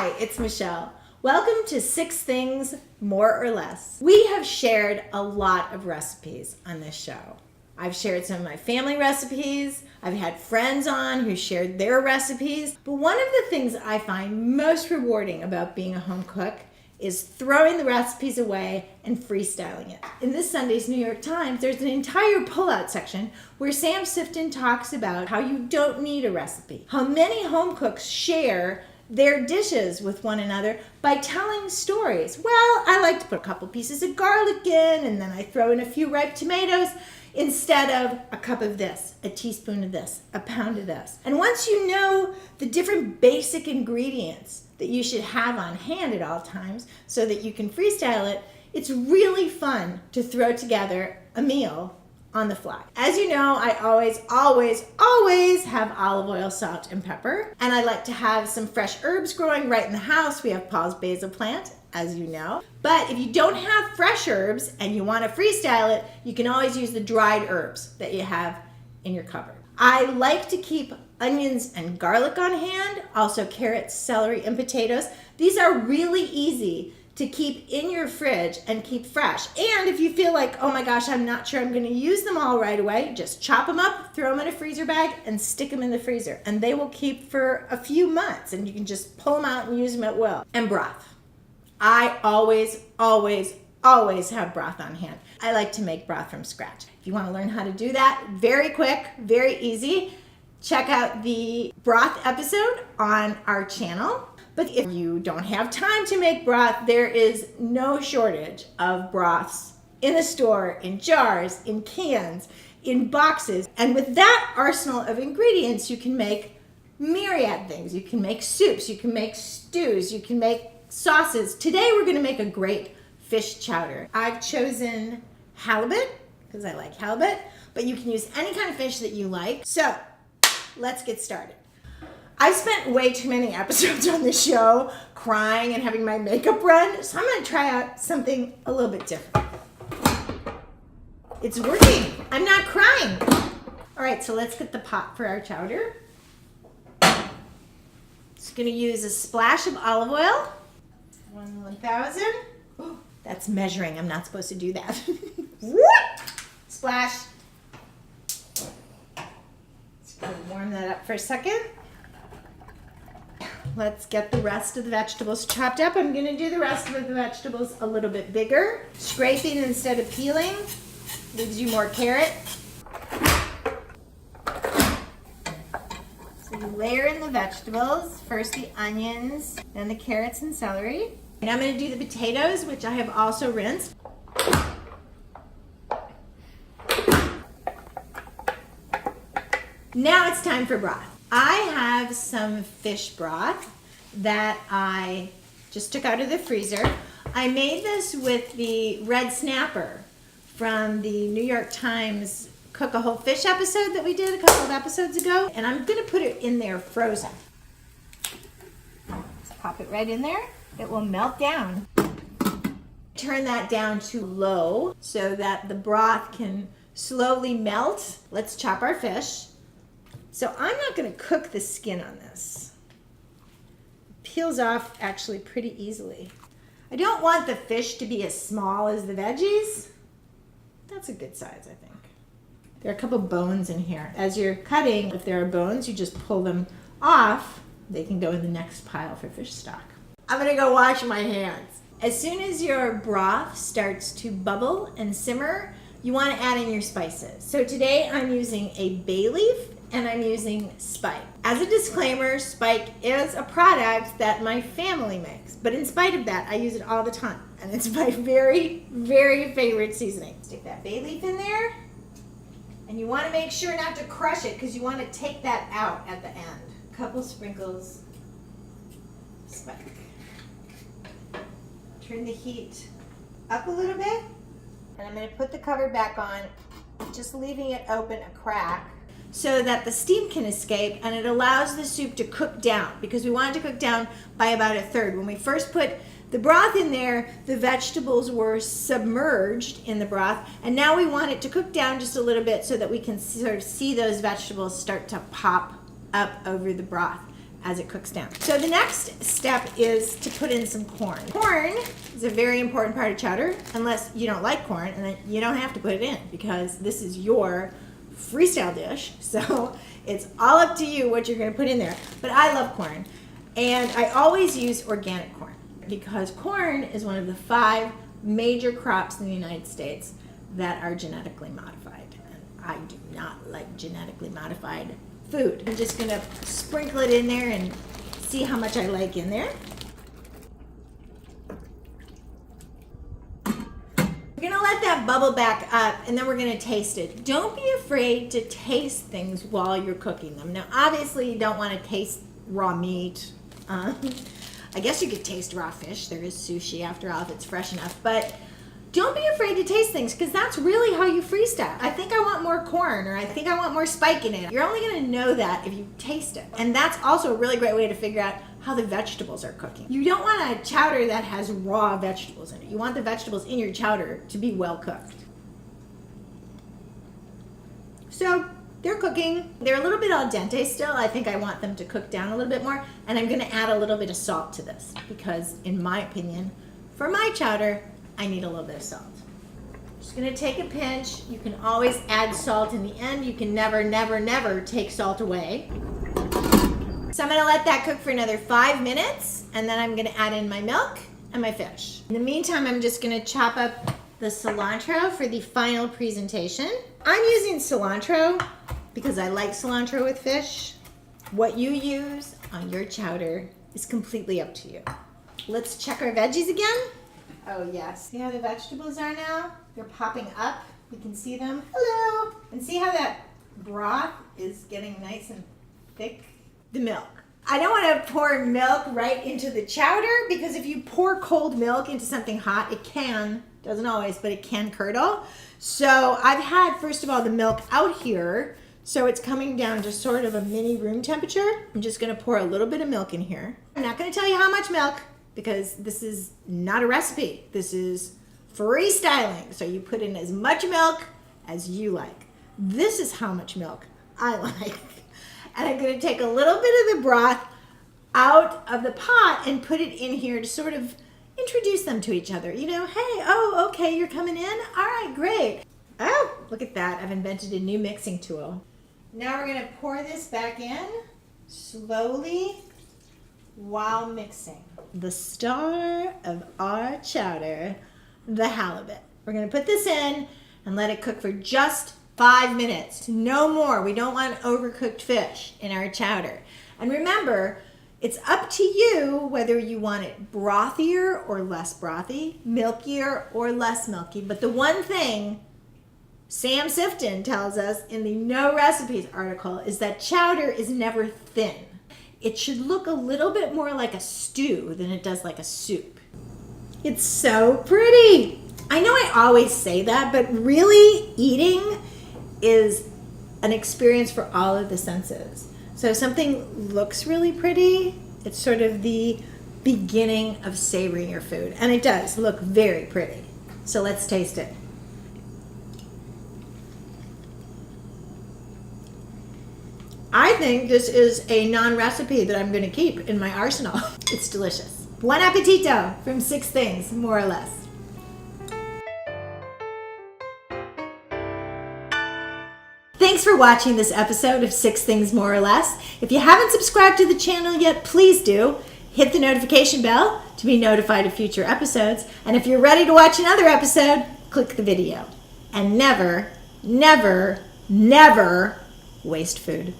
Hi, it's Michelle. Welcome to 6 Things More or Less. We have shared a lot of recipes on this show. I've shared some of my family recipes. I've had friends on who shared their recipes. But one of the things I find most rewarding about being a home cook is throwing the recipes away and freestyling it. In this Sunday's New York Times, there's an entire pullout section where Sam Sifton talks about how you don't need a recipe, how many home cooks share their dishes with one another by telling stories. Well, I like to put a couple pieces of garlic in, and then I throw in a few ripe tomatoes instead of a cup of this, a teaspoon of this, a pound of this. And once you know the different basic ingredients that you should have on hand at all times so that you can freestyle it, it's really fun to throw together a meal on the fly. As you know, I always have olive oil, salt, and pepper. And I like to have some fresh herbs growing right in the house. We have Paul's basil plant, as you know. But if you don't have fresh herbs and you want to freestyle it, you can always use the dried herbs that you have in your cupboard. I like to keep onions and garlic on hand, also carrots, celery, and potatoes. These are really easy to keep in your fridge and keep fresh. And if you feel like, oh my gosh, I'm not sure I'm gonna use them all right away, just chop them up, throw them in a freezer bag, and stick them in the freezer. And they will keep for a few months, and you can just pull them out and use them at will. And broth. I always have broth on hand. I like to make broth from scratch. If you wanna learn how to do that, very quick, very easy, check out the broth episode on our channel. But if you don't have time to make broth, there is no shortage of broths in the store, in jars, in cans, in boxes. And with that arsenal of ingredients, you can make myriad things. You can make soups, you can make stews, you can make sauces. Today we're gonna make a great fish chowder. I've chosen halibut, because I like halibut, but you can use any kind of fish that you like. So let's get started. I've spent way too many episodes on this show crying and having my makeup run, so I'm gonna try out something a little bit different. It's working. I'm not crying. All right, so let's get the pot for our chowder. Just gonna use a splash of olive oil. 1,000. Oh, that's measuring. I'm not supposed to do that. Splash. Just gonna warm that up for a second. Let's get the rest of the vegetables chopped up. I'm gonna do the rest of the vegetables a little bit bigger. Scraping instead of peeling leaves you more carrot. So you layer in the vegetables, first the onions, then the carrots and celery. And I'm gonna do the potatoes, which I have also rinsed. Now it's time for broth. I have some fish broth that I just took out of the freezer. I made this with the red snapper from the New York Times Cook a Whole Fish episode that we did a couple of episodes ago. And I'm gonna put it in there frozen. Just pop it right in there. It will melt down. Turn that down to low so that the broth can slowly melt. Let's chop our fish. So I'm not going to cook the skin on this. It peels off actually pretty easily. I don't want the fish to be as small as the veggies. That's a good size, I think. There are a couple bones in here. As you're cutting, if there are bones, you just pull them off. They can go in the next pile for fish stock. I'm going to go wash my hands. As soon as your broth starts to bubble and simmer, you want to add in your spices. So today I'm using a bay leaf and I'm using Spike. As a disclaimer, Spike is a product that my family makes, but in spite of that, I use it all the time, and it's my very, very favorite seasoning. Stick that bay leaf in there, and you want to make sure not to crush it because you want to take that out at the end. A couple sprinkles Spike. Turn the heat up a little bit, and I'm going to put the cover back on, just leaving it open a crack, so that the steam can escape and it allows the soup to cook down, because we want it to cook down by about a third. When we first put the broth in there, the vegetables were submerged in the broth, and now we want it to cook down just a little bit so that we can sort of see those vegetables start to pop up over the broth as it cooks down. So the next step is to put in some corn. Corn is a very important part of chowder, unless you don't like corn, and then you don't have to put it in because this is your freestyle dish. So it's all up to you what you're gonna put in there. But I love corn, and I always use organic corn because corn is one of the 5 major crops in the United States that are genetically modified. And I do not like genetically modified food. I'm just gonna sprinkle it in there and see how much I like in there. We're gonna let that bubble back up and then we're gonna taste it. Don't be afraid to taste things while you're cooking them. Now, obviously you don't wanna taste raw meat. I guess you could taste raw fish. There is sushi after all if it's fresh enough, but don't be afraid to taste things because that's really how you freestyle. I think I want more corn, or I think I want more spike in it. You're only gonna know that if you taste it. And that's also a really great way to figure out how the vegetables are cooking. You don't want a chowder that has raw vegetables in it. You want the vegetables in your chowder to be well cooked. So they're cooking. They're a little bit al dente still. I think I want them to cook down a little bit more. And I'm gonna add a little bit of salt to this because in my opinion, for my chowder, I need a little bit of salt. Just gonna take a pinch. You can always add salt in the end. You can never, never, never take salt away. So I'm gonna let that cook for another 5 minutes, and then I'm gonna add in my milk and my fish. In the meantime, I'm just gonna chop up the cilantro for the final presentation. I'm using cilantro because I like cilantro with fish. What you use on your chowder is completely up to you. Let's check our veggies again. Oh yes, see how the vegetables are now? They're popping up, we can see them. Hello! And see how that broth is getting nice and thick? The milk. I don't want to pour milk right into the chowder because if you pour cold milk into something hot, it can, doesn't always, but it can curdle. So I've had, first of all, the milk out here, so it's coming down to sort of a mini room temperature. I'm just gonna pour a little bit of milk in here. I'm not gonna tell you how much milk, because this is not a recipe. This is freestyling. So you put in as much milk as you like. This is how much milk I like. And I'm gonna take a little bit of the broth out of the pot and put it in here to sort of introduce them to each other. You know, hey, oh, okay, you're coming in? All right, great. Oh, look at that. I've invented a new mixing tool. Now we're gonna pour this back in slowly while mixing. The star of our chowder, the halibut. We're gonna put this in and let it cook for just 5 minutes, no more. We don't want overcooked fish in our chowder. And remember, it's up to you whether you want it brothier or less brothy, milkier or less milky. But the one thing Sam Sifton tells us in the No Recipes article is that chowder is never thin. It should look a little bit more like a stew than it does like a soup. It's so pretty. I know I always say that, but really eating is an experience for all of the senses. So if something looks really pretty, it's sort of the beginning of savoring your food. And it does look very pretty. So let's taste it. I think this is a non-recipe that I'm going to keep in my arsenal. It's delicious. Buon appetito from 6 Things, more or less. Thanks for watching this episode of 6 Things, More or Less. If you haven't subscribed to the channel yet, please do. Hit the notification bell to be notified of future episodes. And if you're ready to watch another episode, click the video. And never, never, never waste food.